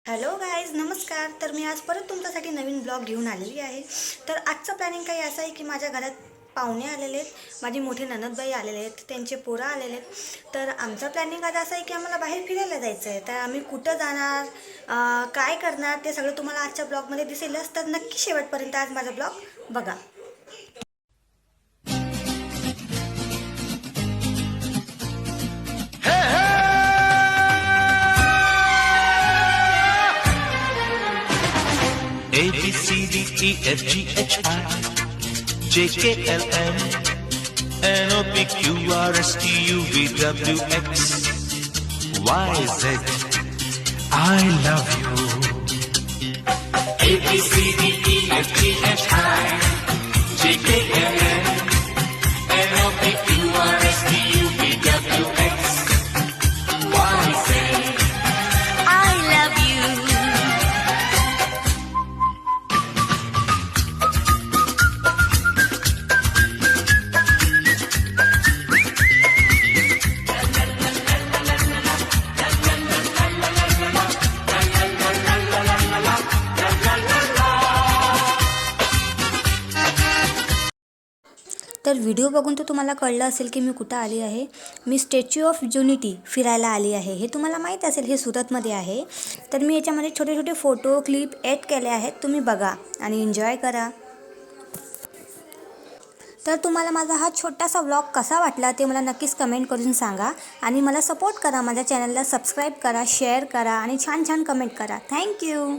Hello guys, नमस्कार. तर मी आज परत तुमच्यासाठी नवीन ब्लॉग घेऊन आलेली आहे. तर आजचं प्लॅनिंग काही असं आहे की माझ्या घरात पाहुणे आलेले आहेत, माझी मोठी ननदबाई आलेले आहेत, त्यांचे पोरं आलेले आहेत. तर आमचं प्लॅनिंग आज असं आहे की आम्हाला बाहेर फिरायला जायचं आहे. तर आम्ही कुठं जाणार, काय करणार, ते सगळं तुम्हाला आजच्या ब्लॉगमध्ये दिसेलच. तर नक्की शेवटपर्यंत आज माझा ब्लॉग बघा. A B C D E F G H I J K L M N O P Q R S T U V W X Y Z I love you. A B C D E F G H I J K L M N O P Q R S T U V W X Y Z I love you. तर video बघून तर तुम्हाला कळलं असेल की मी कुठं आली आहे. मी स्टॅच्यू ऑफ युनिटी फिरायला आली आहे. हे तुम्हाला माहीत असेल, हे सुरतमध्ये आहे. तर मी याच्यामध्ये छोटे छोटे फोटो क्लिप ॲड केले आहेत. तुम्ही बघा आणि एन्जॉय करा. तर तुम्हाला माझा हा छोटासा व्लॉग कसा वाटला ते मला नक्कीच कमेंट करून सांगा. आणि मला सपोर्ट करा, माझ्या चॅनलला सबस्क्राईब करा, शेअर करा आणि छान छान कमेंट करा. थँक्यू.